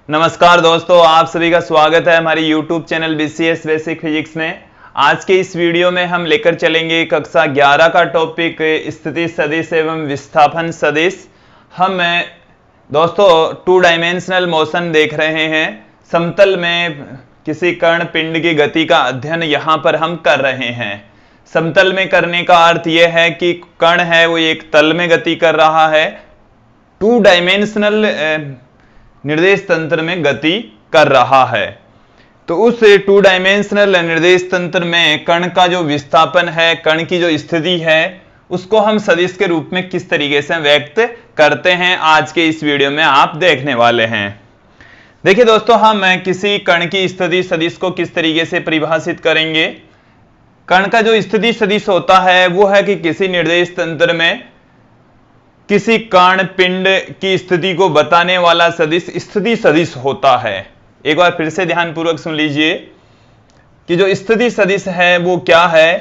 नमस्कार दोस्तों, आप सभी का स्वागत है हमारी YouTube channel BCS basic physics में। आज के इस वीडियो में हम लेकर चलेंगे कक्षा 11 का टॉपिक स्थिति सदिश एवं विस्थापन सदिश। हम दोस्तों 2 डायमेंशनल मोशन देख रहे हैं। समतल में किसी कण पिंड की गति का अध्ययन यहाँ पर हम कर रहे हैं। समतल में करने का अर्थ यह है कि कण है वो एक तल में गति कर रहा है, 2 डायमेंशनल निर्देश तंत्र में गति कर रहा है। तो उस 2 डायमेंशनल निर्देश तंत्र में कण का जो विस्थापन है, कण की जो स्थिति है, उसको हम सदिश के रूप में किस तरीके से व्यक्त करते हैं, आज के इस वीडियो में आप देखने वाले हैं। देखिए दोस्तों, हम किसी कण की स्थिति सदिश को किस तरीके से परिभाषित करेंगे। कण का जो स्थिति सदिश होता है वो है कि किसी निर्देश तंत्र में किसी कण पिंड की स्थिति को बताने वाला सदिश स्थिति सदिश होता है। एक बार फिर से ध्यानपूर्वक सुन लीजिए कि जो स्थिति सदिश है वो क्या है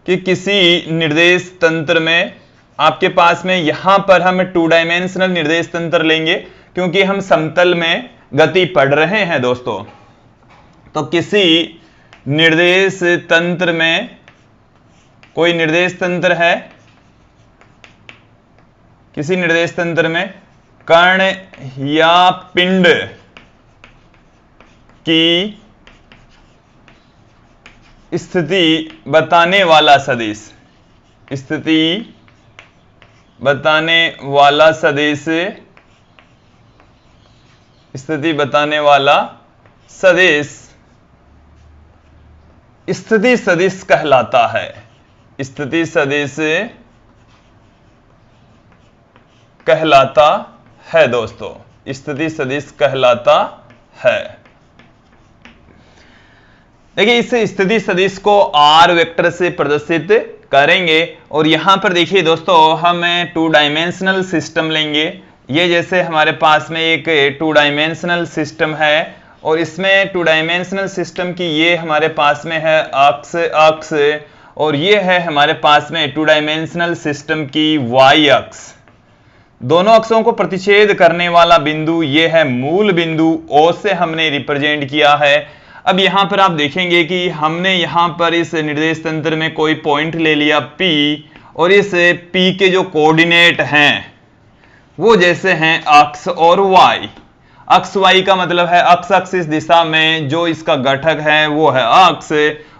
कि किसी निर्देश तंत्र में आपके पास में यहां पर हम 2 डायमेंशनल निर्देश तंत्र लेंगे क्योंकि हम समतल में गति पढ़ रहे हैं दोस्तों। तो किसी निर्देश तंत्र में कोई निर्देश तंत्र है, किसी निर्देश तंत्र में कण या पिंड की स्थिति बताने वाला सदिश, स्थिति बताने वाला सदिश, स्थिति बताने वाला सदिश स्थिति सदिश कहलाता है। स्थिति सदिश कहलाता है दोस्तों, स्थिति सदिश कहलाता है। देखिए, इस स्थिति सदिश को आर वेक्टर से प्रदर्शित करेंगे और यहां पर देखिए दोस्तों, हम 2 डायमेंशनल सिस्टम लेंगे। ये जैसे हमारे पास में एक 2 डायमेंशनल सिस्टम है और इसमें 2 डायमेंशनल सिस्टम की ये हमारे पास में है अक्ष और ये है हमारे पास में 2 डायमेंशनल सिस्टम की वाई अक्ष। दोनों अक्षों को प्रतिच्छेद करने वाला बिंदु ये है मूल बिंदु, O से हमने रिप्रेजेंट किया है। अब यहां पर आप देखेंगे कि हमने यहां पर इस निर्देश तंत्र में कोई पॉइंट ले लिया P और इस P के जो कोऑर्डिनेट हैं वो जैसे हैं अक्ष और Y। अक्ष Y का मतलब है अक्ष इस दिशा में जो इसका घटक है वो है अक्ष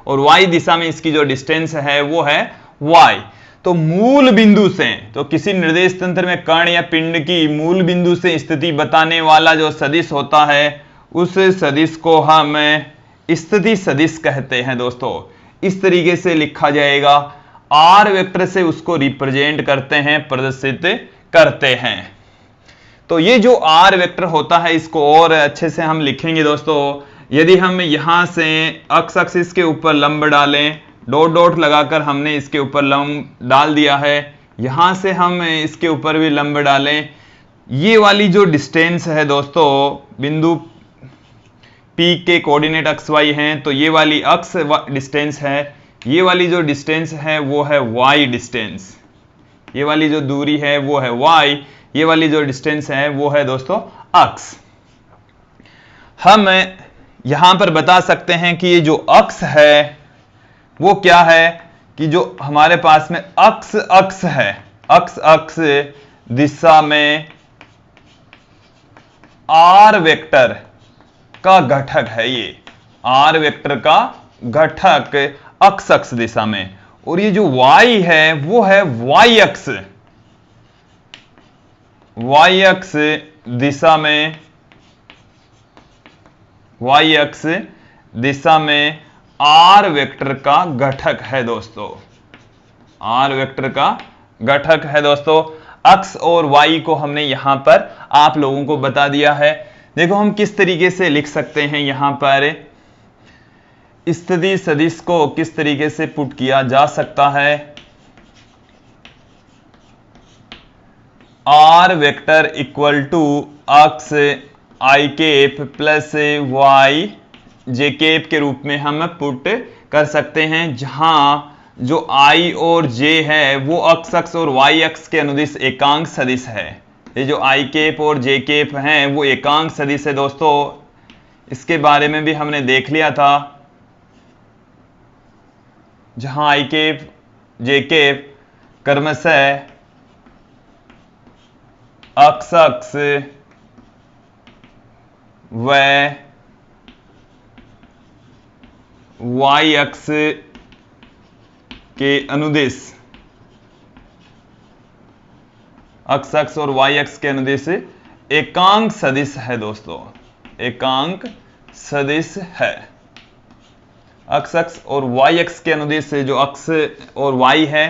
और Y दिशा में इसकी जो डिस्टेंस है वो है Y। तो मूल बिंदु से, तो किसी निर्देश तंत्र में कण या पिंड की मूल बिंदु से स्थिति बताने वाला जो सदिश होता है उस सदिश को हम स्थिति सदिश कहते हैं दोस्तों। इस तरीके से लिखा जाएगा, आर वेक्टर से उसको रिप्रेजेंट करते हैं, प्रदर्शित करते हैं। तो ये जो आर वेक्टर होता है इसको और अच्छे से हम लिखेंगे दोस्तों। यदि हम यहां से अक्ष एक्सिस के ऊपर लंब डालें, डॉट डॉट लगाकर हमने इसके ऊपर लंब डाल दिया है, यहां से हम इसके ऊपर भी लंब डालें, ये वाली जो डिस्टेंस है दोस्तों, बिंदु P के कोऑर्डिनेट अक्ष Y हैं, तो ये वाली अक्ष डिस्टेंस है, ये वाली जो डिस्टेंस है वो है Y डिस्टेंस, ये वाली जो दूरी है वो है Y, ये वाली जो डिस्टेंस है वो है दोस्तों अक्ष। हम यहां पर बता सकते हैं कि ये जो अक्ष है वो क्या है कि जो हमारे पास में अक्ष है, अक्ष दिशा में आर वेक्टर का घटक है। ये आर वेक्टर का घटक अक्ष दिशा में, और ये जो Y है वो है Y अक्ष दिशा में, Y अक्ष दिशा में आर वेक्टर का घटक है दोस्तों, आर वेक्टर का घटक है दोस्तों। अक्ष और Y को हमने यहां पर आप लोगों को बता दिया है। देखो हम किस तरीके से लिख सकते हैं, यहां पर स्थिति सदिश को किस तरीके से पुट किया जा सकता है। आर वेक्टर इक्वल टू अक्ष I cap plus Y J cap के रूप में हम पुट कर सकते हैं, जहां जो I और J है वो x अक्ष और y अक्ष के अनुदिश एकांक सदिश है। ये जो आई केप और जे केप हैं वो एकांक सदिश है दोस्तों, इसके बारे में भी हमने देख लिया था। जहां आई केप जे केप क्रमशः अक्ष अक्ष व वाई अक्ष के अनुदिश, अक्ष अक्ष और वाई अक्ष के अनुदिश एकांक सदिश है दोस्तों, एकांक सदिश है। अक्ष अक्ष और वाई अक्ष के अनुदिश जो अक्ष और वाई है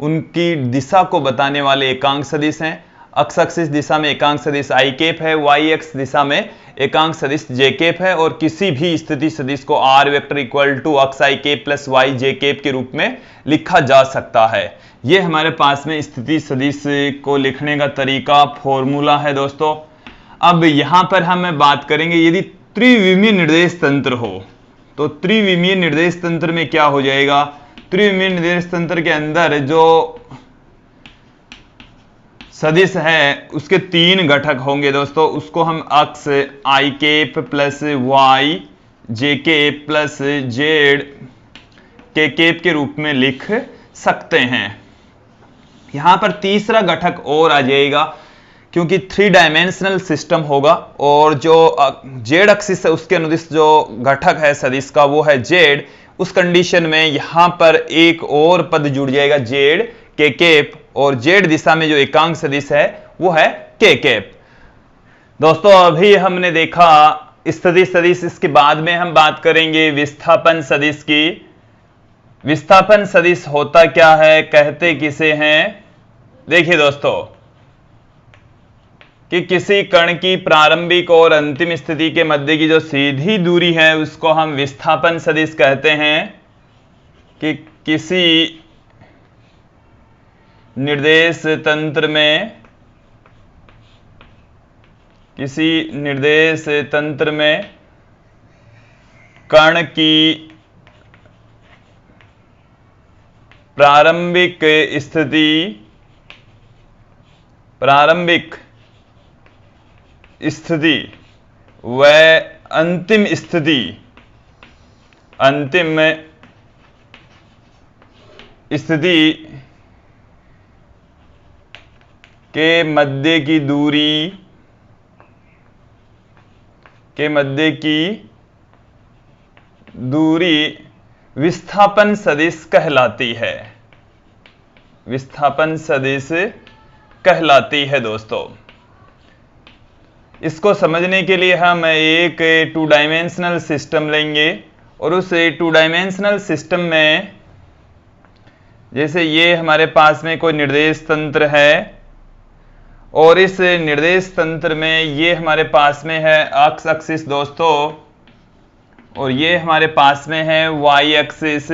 उनकी दिशा को बताने वाले एकांक सदिश हैं। अक्ष अक्ष दिशा में एकांक सदिश आई केप है, वाई अक्ष दिशा में एकांक सदिश जे केप है, और किसी भी स्थिति सदिश को are vector equal to X I cap plus Y J cap के रूप में लिखा जा सकता है। यह हमारे पास में स्थिति सदिश को लिखने का तरीका, फॉर्मूला है दोस्तों। अब यहां पर हम बात करेंगे यदि त्रिविमीय निर्देश तंत्र हो, तो त्रिविमीय निर्देश तंत्र में क्या हो जाएगा। त्रिविमीय निर्देश तंत्र के अंदर जो सदिश है उसके तीन घटक होंगे दोस्तों, उसको हम X I cap plus Y J cap plus Z K cap के रूप में लिख सकते हैं। यहां पर तीसरा घटक और आ जाएगा क्योंकि 3 डायमेंशनल सिस्टम होगा, और जो जेड एक्सिस है उसके अनुदिश जो घटक है सदिश का वो है जेड। उस कंडीशन में यहां पर एक और पद जुड़ जाएगा जेड के केप, और जेड दिशा में जो एकांक सदिश है वो है के केप। दोस्तों अभी हमने देखा स्थिति सदिश, इसके बाद में हम बात करेंगे विस्थापन सदिश की। विस्थापन सदिश होता क्या है, कहते किसे हैं। देखिए दोस्तों कि किसी कण की प्रारंभिक और अंतिम स्थिति के मध्य की जो सीधी दूरी है उसको हम विस्थापन सदिश कहते हैं। कि किसी निर्देश तंत्र में, किसी निर्देश तंत्र में कण की प्रारंभिक स्थिति, प्रारंभिक स्थिति व अंतिम स्थिति, अंतिम स्थिति के मध्य की दूरी, के मध्य की दूरी विस्थापन सदिश कहलाती है, विस्थापन सदिश कहलाती है दोस्तों। इसको समझने के लिए हम एक 2 डायमेंशनल सिस्टम लेंगे, और उस 2 डायमेंशनल सिस्टम में जैसे ये हमारे पास में कोई निर्देश तंत्र है, और इस निर्देश तंत्र में ये हमारे पास में है अक्ष एक्सिस दोस्तों, और ये हमारे पास में है वाई एक्सिस।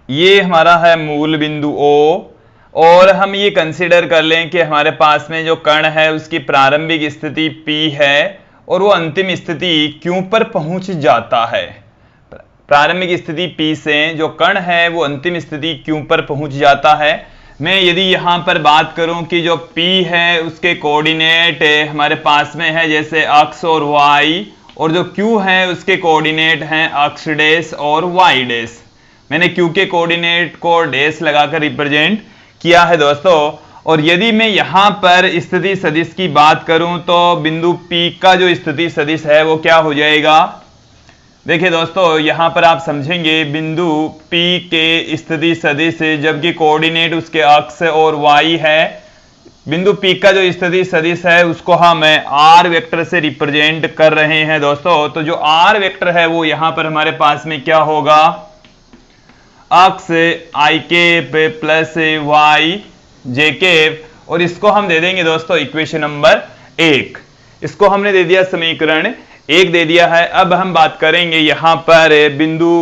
ये हमारा है मूल बिंदु O, और हम ये कंसीडर कर लें कि हमारे पास में जो कण है उसकी प्रारंभिक स्थिति P है और वो अंतिम स्थिति Q पर पहुंच जाता है। प्रारंभिक स्थिति P से जो कण है वो अंतिम स्थिति Q पर पहुंच जाता है। मैं यदि यहां पर बात करूं कि जो P है उसके कोऑर्डिनेट हमारे पास में है जैसे अक्ष और Y, और जो Q है उसके कोऑर्डिनेट हैं अक्ष डैश और Y डैश। मैंने Q के कोऑर्डिनेट को डैश लगाकर रिप्रेजेंट किया है दोस्तों। और यदि मैं यहां पर स्थिति सदिश की बात करूं तो बिंदु P का जो स्थिति सदिश है वो क्या हो जाएगा। देखिए दोस्तों यहां पर आप समझेंगे बिंदु P के स्थिति सदिश जबकि कोऑर्डिनेट उसके अक्ष और Y है। बिंदु P का जो स्थिति सदिश है उसको हम R वेक्टर से रिप्रेजेंट कर रहे हैं दोस्तों। तो जो R वेक्टर है वो यहां पर हमारे पास में क्या होगा, x I cap plus Y J cap, और इसको हम दे देंगे दोस्तों इक्वेशन नंबर 1। इसको हमने दे दिया समीकरण 1 दे दिया है। अब हम बात करेंगे यहां पर बिंदु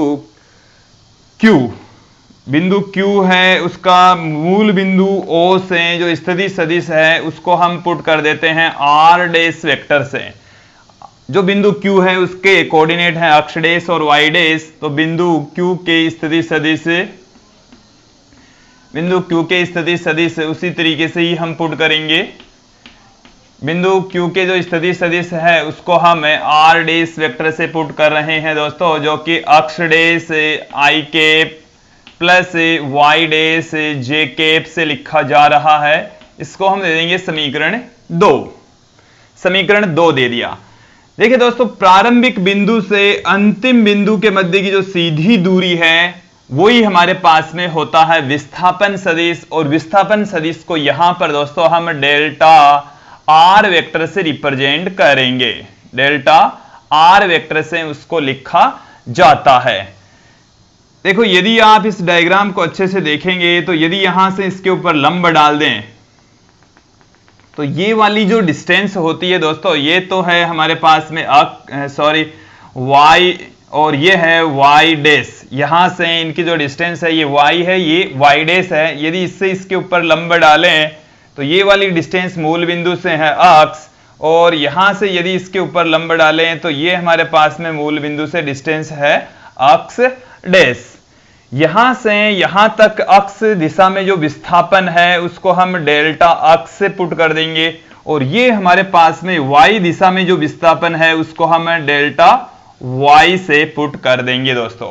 Q। बिंदु Q है उसका मूल बिंदु O से जो स्थिति सदिश है उसको हम पुट कर देते हैं R डैश वेक्टर से। जो बिंदु Q है उसके कोऑर्डिनेट हैं अक्ष डैश और Y डैश। तो बिंदु Q के स्थिति सदिश बिंदु Q के स्थिति सदिश उसी तरीके से ही हम पुट करेंगे। बिंदु Q के जो स्थिति सदिश है उसको हम r डैश वेक्टर से पुट कर रहे हैं दोस्तों, जो कि अक्ष dash i cap plus y dash j cap से लिखा जा रहा है। इसको हम दे देंगे समीकरण 2। समीकरण 2 दे दिया। देखिए दोस्तों, प्रारंभिक बिंदु से अंतिम बिंदु के मध्य की जो सीधी दूरी है वही हमारे पास में होता है विस्थापन सदिश, और विस्थापन सदिश को यहां पर दोस्तों हम डेल्टा आर वेक्टर से रिप्रेजेंट करेंगे। डेल्टा आर वेक्टर से उसको लिखा जाता है। देखो, यदि आप इस डायग्राम को अच्छे से देखेंगे तो यदि यहां से इसके ऊपर लंब डाल दें तो ये वाली जो डिस्टेंस होती है दोस्तों, ये तो है हमारे पास में y, और ये है y डैश। यहां से इनकी जो डिस्टेंस है ये y है, ये y डैश है। यदि इससे इसके ऊपर लंब डालें तो ये वाली डिस्टेंस मूल बिंदु से है x, और यहां से यदि इसके ऊपर लंब डालें तो ये हमारे पास में मूल बिंदु से डिस्टेंस है x डैश। यहां से यहां तक x दिशा में जो विस्थापन है उसको हम डेल्टा x से पुट कर देंगे, और ये हमारे पास में y दिशा में जो विस्थापन है उसको हम डेल्टा y से पुट कर देंगे दोस्तों।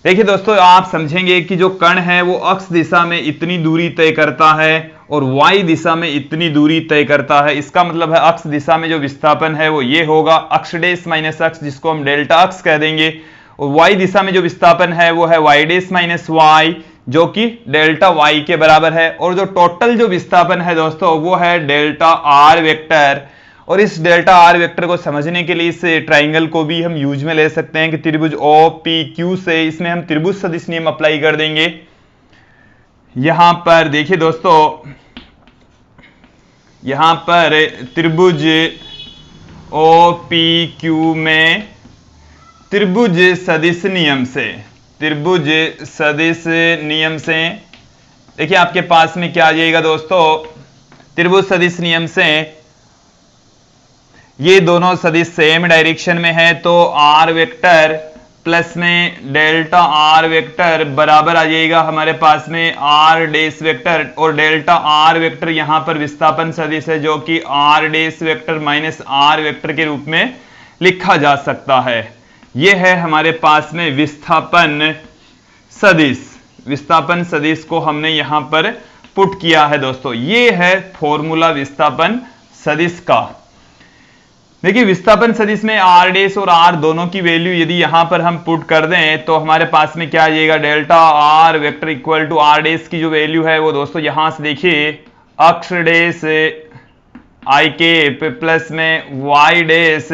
देखिए दोस्तों, आप समझेंगे कि जो कण है वो x दिशा में इतनी दूरी तय करता है और y दिशा में इतनी दूरी तय करता है। इसका मतलब है x दिशा में जो विस्थापन है वो ये होगा अक्ष डैश माइनस x, जिसको हम डेल्टा x कह देंगे, और y दिशा में जो विस्थापन है वो है y डैश माइनस y, जो कि डेल्टा y के बराबर है। और जो टोटल जो विस्थापन है दोस्तों वो है डेल्टा r वेक्टर। और इस डेल्टा r वेक्टर को समझने के लिए इस ट्राइंगल को भी हम यूज में ले सकते हैं कि त्रिभुज OPQ से इसमें हम त्रिभुज सदिश नियम अप्लाई कर देंगे। यहां पर देखिए दोस्तों, यहां पर त्रिभुज OPQ में त्रिभुज सदिश नियम से, त्रिभुज सदिश नियम से देखिए आपके पास में क्या आ जाएगा दोस्तों, त्रिभुज सदिश नियम से ये दोनों सदिश सेम डायरेक्शन में है तो r वेक्टर प्लस में डेल्टा r वेक्टर बराबर आ जाएगा हमारे पास में r डैश वेक्टर, और डेल्टा r वेक्टर यहां पर विस्थापन सदिश है जो कि r dash vector minus r vector के रूप में लिखा जा सकता है। यह है हमारे पास में विस्थापन सदिश। विस्थापन सदिश को हमने यहां पर पुट किया है दोस्तों। ये है फॉर्मूला विस्थापन सदिश का। देखिए, विस्थापन सदिश में r डैश और r दोनों की वैल्यू यदि यहां पर हम पुट कर दें तो हमारे पास में क्या आ जाएगा, delta r vector equal to r dash की जो वैल्यू है वो दोस्तों यहां से देखिए अक्ष डैश i कैप प्लस में y dash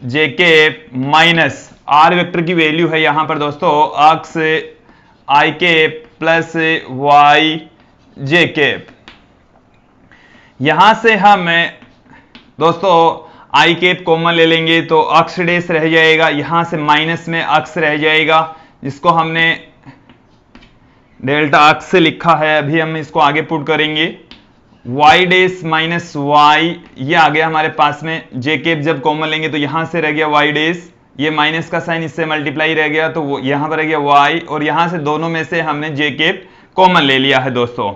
j cap minus r vector की वैल्यू है यहां पर दोस्तों अक्ष i cap plus y j cap. यहां से हम दोस्तों i कैप कॉमन ले लेंगे तो अक्ष डैश रह जाएगा, यहां से माइनस में अक्ष रह जाएगा जिसको हमने डेल्टा अक्ष से लिखा है। अभी हम इसको आगे पुट करेंगे y डैश माइनस y, ये आ गया हमारे पास में। j कैप जब कॉमन लेंगे तो यहां से रह गया y डैश, ये माइनस का साइन इससे मल्टीप्लाई रह गया तो वो यहां पर रह गया y, और यहां से दोनों में से हमने j कैप कॉमन ले लिया है दोस्तों।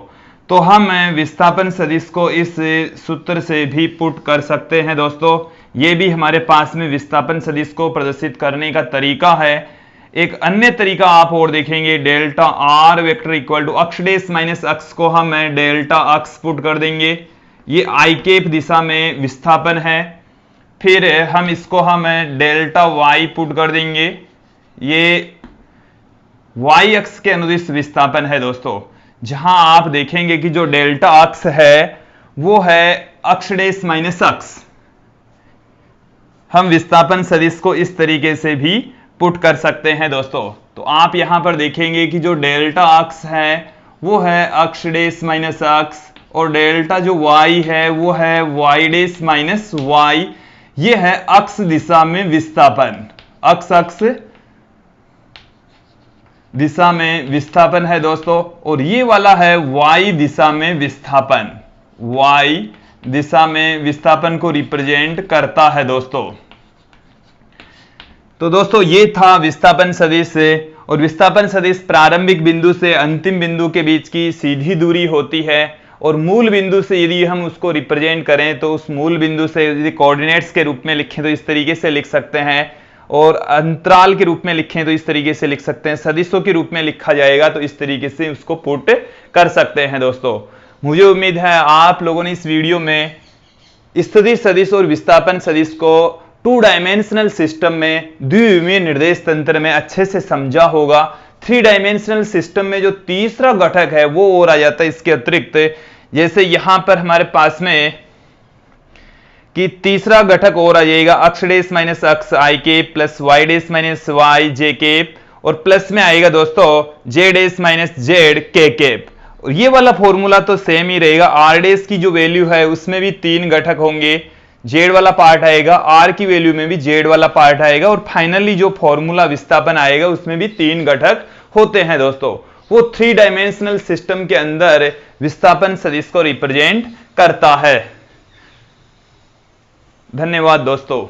तो हम विस्थापन सदिश को इस सूत्र से भी पुट कर सकते हैं दोस्तों। ये भी हमारे पास में विस्थापन सदिश को प्रदर्शित करने का तरीका है। एक अन्य तरीका आप और देखेंगे, delta r vector equal to x dash minus x को हम डेल्टा अक्ष पुट कर देंगे। ये i कैप दिशा में विस्थापन है, फिर हम इसको हम डेल्टा y पुट कर देंगे। ये y अक्ष के अनुदिश विस्थापन है दोस्तों, जहां आप देखेंगे कि जो डेल्टा अक्ष है वो है अक्ष डैश माइनस अक्ष। हम विस्थापन सदिश को इस तरीके से भी पुट कर सकते हैं दोस्तों। तो आप यहां पर देखेंगे कि जो डेल्टा अक्ष है वो है अक्ष डैश माइनस अक्ष, और डेल्टा जो y है वो है y डैश माइनस y। ये है अक्ष दिशा में विस्थापन, अक्ष दिशा में विस्थापन है दोस्तों, और ये वाला है y दिशा में विस्थापन। y दिशा में विस्थापन को रिप्रेजेंट करता है दोस्तों। तो दोस्तों ये था विस्थापन सदिश, और विस्थापन सदिश प्रारंभिक बिंदु से अंतिम बिंदु के बीच की सीधी दूरी होती है, और मूल बिंदु से यदि हम उसको रिप्रेजेंट करें तो उस मूल बिंदु से यदि कोऑर्डिनेट्स के रूप में लिखें तो इस तरीके से लिख सकते हैं, और अंतराल के रूप में लिखें तो इस तरीके से लिख सकते हैं, सदिशों के रूप में लिखा जाएगा तो इस तरीके से उसको पुट कर सकते हैं। दोस्तों मुझे उम्मीद है आप लोगों ने इस वीडियो में स्थिति सदिश और विस्थापन सदिश को 2 डायमेंशनल सिस्टम में द्विविमीय निर्देश तंत्र में अच्छे से समझा होगा। 3 डायमेंशनल सिस्टम में जो तीसरा घटक है वो और आ जाता है इसके अतिरिक्त, जैसे यहां पर हमारे पास में कि तीसरा घटक और आ जाएगा अक्ष डेस माइनस अक्ष I cap plus Y days minus Y J cap, और प्लस में आएगा दोस्तों जे डेस माइनस जेड के केप। ये वाला फॉर्मूला तो सेम ही रहेगा, आर डेस की जो वैल्यू है उसमें भी 3 घटक होंगे, जेड वाला पार्ट आएगा, आर की वैल्यू में भी जेड वाला पार्ट आएगा, और फाइनली जो फॉर्मूला विस्थापन आएगा उसमें भी 3 घटक होते हैं। दोस्तों वो 3 डायमेंशनल सिस्टम के अंदर विस्थापन सदिश को रिप्रेजेंट करता है। धन्यवाद दोस्तों।